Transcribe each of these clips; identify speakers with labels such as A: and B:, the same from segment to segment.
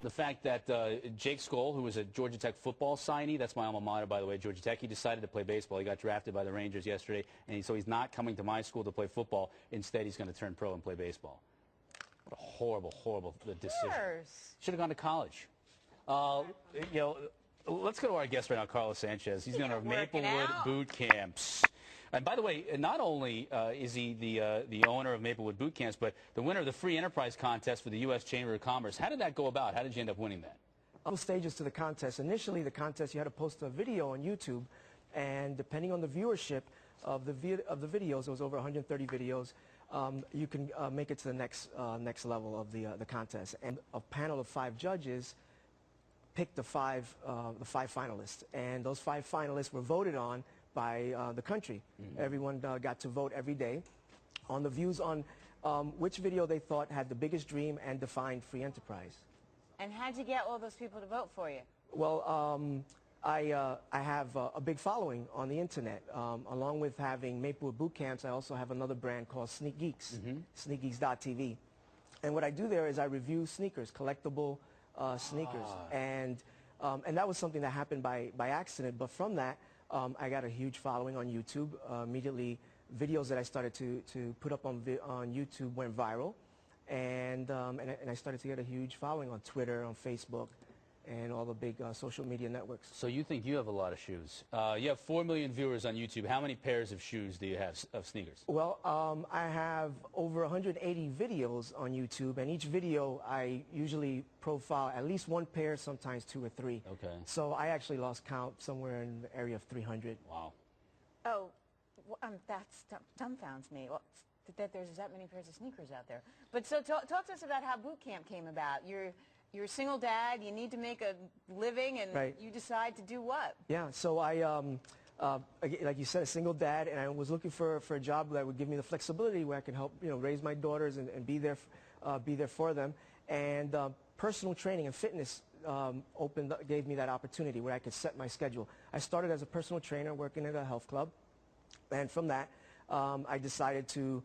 A: the fact that Jake Skoll, who was a Georgia Tech football signee, that's my alma mater, by the way, Georgia Tech, he decided to play baseball. He got drafted by the Rangers yesterday, and so he's not coming to my school to play football. Instead, he's going to turn pro and play baseball. What a horrible, horrible decision. Should have gone to college. You know, let's go to our guest right now, Carlos Sanchez. He's going to Maplewood Boot Camps. And by the way, not only is he the owner of Maplewood Boot Camps, but the winner of the Free Enterprise Contest for the U.S. Chamber of Commerce. How did that go about? How did you end up winning that?
B: Couple stages to the contest. Initially, the contest, you had to post a video on YouTube, and depending on the viewership of the videos, it was over 130 videos, you can make it to the next level of the contest. And a panel of 5 judges picked the five finalists, and those 5 finalists were voted on by the country. Everyone got to vote every day on the views on which video they thought had the biggest dream and defined free enterprise.
C: And how'd you get all those people to vote for you?
B: Well, I have a big following on the internet. Along with having Maplewood Boot Camps, I also have another brand called Sneak Geeks, sneakgeeks.tv. And what I do there is I review sneakers, collectible sneakers. And that was something that happened by accident. But from that, I got a huge following on YouTube. Immediately, videos that I started to put up on YouTube went viral. And I started to get a huge following on Twitter, on Facebook, and all the big social media networks.
A: So you think you have a lot of shoes. You have 4 million viewers on YouTube. How many pairs of shoes do you have, of sneakers?
B: Well, I have over 180 videos on YouTube, and each video I usually profile at least 1 pair, sometimes 2 or 3.
A: Okay.
B: So I actually lost count somewhere in the area of 300.
A: Wow.
C: Oh, that dumbfounds me. Well, that there's that many pairs of sneakers out there. But so talk to us about how boot camp came about. You're a single dad, you need to make a living, and you decide to do what?
B: Yeah, so I, like you said, a single dad, and I was looking for a job that would give me the flexibility where I could help, raise my daughters and be there for them. And personal training and fitness gave me that opportunity where I could set my schedule. I started as a personal trainer working at a health club, and from that, I decided to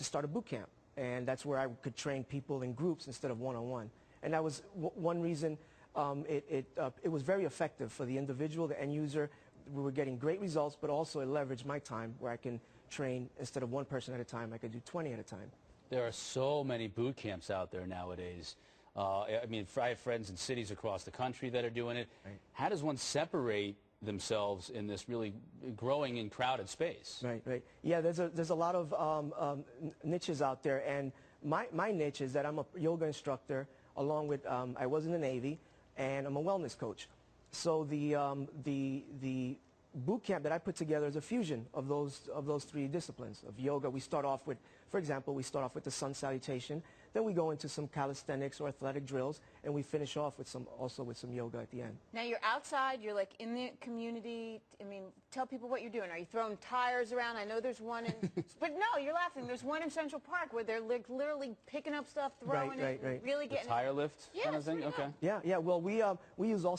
B: start a boot camp, and that's where I could train people in groups instead of one-on-one. And that was one reason it was very effective for the individual, the end user. We were getting great results, but also it leveraged my time where I can train instead of 1 person at a time, I could do 20 at a time.
A: There are so many boot camps out there nowadays. I mean, I have friends in cities across the country that are doing it. Right. How does one separate themselves in this really growing and crowded space?
B: Right. Yeah, there's a lot of niches out there, and my niche is that I'm a yoga instructor, along with I was in the Navy, and I'm a wellness coach. So the boot camp that I put together is a fusion of those 3 disciplines. Of yoga, we start off with, for example, we start off with the sun salutation. Then we go into some calisthenics or athletic drills, and we finish off with also with some yoga at the end.
C: Now you're outside, you're like in the community. I mean, tell people what you're doing. Are you throwing tires around? I know there's one in, but no, you're laughing. There's one in Central Park where they're like literally picking up stuff, throwing it, really getting
A: the tire lift kind of thing. Okay.
B: Yeah. Well, we use all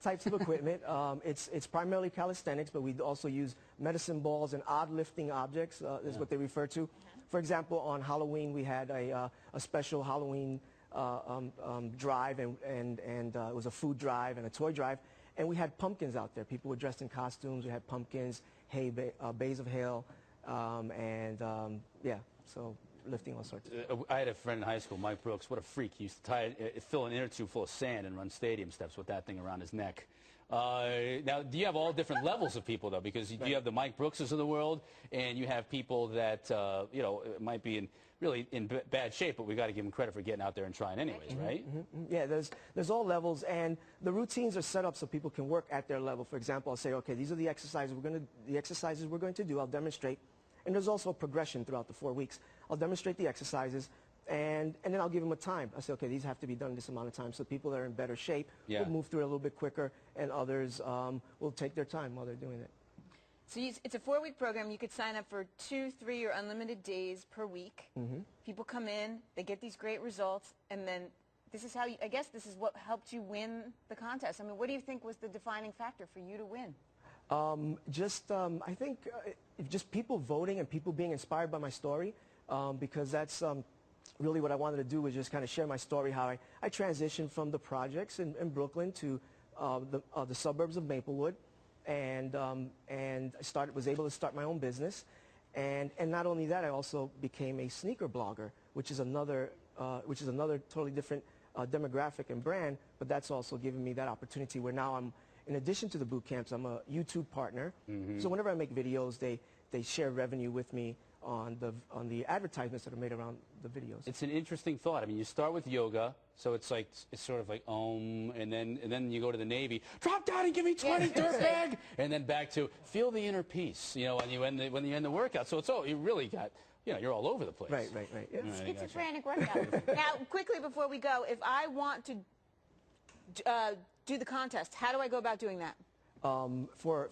B: types of equipment. It's primarily calisthenics, but we also use medicine balls and odd lifting objects, is what they refer to. For example, on Halloween, we had a special Halloween drive, and it was a food drive and a toy drive, and we had pumpkins out there. People were dressed in costumes. We had pumpkins, bays of hail, yeah, so lifting all sorts.
A: I had a friend in high school, Mike Brooks. What a freak. He used to fill an inner tube full of sand and run stadium steps with that thing around his neck. Now, do you have all different levels of people, though? Because you have the Mike Brookses of the world, and you have people that, might be really in bad shape, but we got to give them credit for getting out there and trying anyways, right?
B: Yeah, there's all levels, and the routines are set up so people can work at their level. For example, I'll say, okay, these are the exercises we're going to do. I'll demonstrate. And there's also a progression throughout the 4 weeks. I'll demonstrate the exercises, and then I'll give them a time. I say, okay, these have to be done this amount of time. So people that are in better shape will move through it a little bit quicker, and others will take their time while they're doing it.
C: So it's a 4-week program. You could sign up for 2, 3, or unlimited days per week. People come in, they get these great results, and then this is how I guess this is what helped you win the contest. I mean, what do you think was the defining factor for you to win?
B: I think just people voting and people being inspired by my story, because that's really what I wanted to do was just kind of share my story, how I transitioned from the projects in Brooklyn to the suburbs of Maplewood, and was able to start my own business. And not only that, I also became a sneaker blogger, which is another totally different demographic and brand, but that's also given me that opportunity where now I'm, in addition to the boot camps, I'm a YouTube partner. So whenever I make videos, they share revenue with me on the advertisements that are made around the videos.
A: It's an interesting thought. I mean, you start with yoga, so it's sort of like and then you go to the Navy, drop down and give me 20 dirtbag, and then back to feel the inner peace. You know, when you end the workout. So you really got. You're all over the place.
B: Right. Yeah.
C: Schizophrenic workout. Now, quickly before we go, if I want to do the contest, how do I go about doing that?
B: For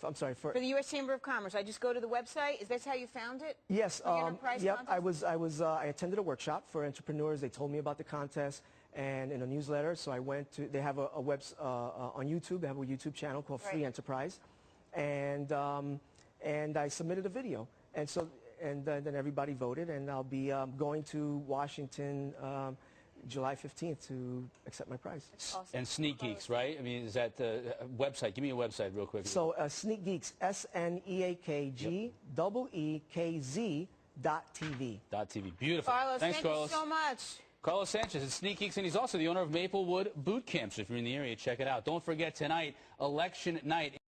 C: the U.S. Chamber of Commerce, I just go to the website. Is that how you found it?
B: Yes.
C: Yep.
B: I attended a workshop for entrepreneurs. They told me about the contest and in a newsletter. So I went to. They have on YouTube. They have a YouTube channel called Free Enterprise, and I submitted a video, and then everybody voted, and I'll be going to Washington July 15th to accept my prize.
C: Awesome.
A: And Sneak Geeks, right? I mean, is that the website? Give me a website real quick.
B: So Sneak Geeks, SNEAKGEEKZ.TV.
A: .tv. Beautiful.
C: Carlos,
A: Thanks,
C: thank
A: Carlos.
C: you so much.
A: Carlos Sanchez is Sneak Geeks, and he's also the owner of Maplewood Boot Camps. If you're in the area, check it out. Don't forget tonight, election night.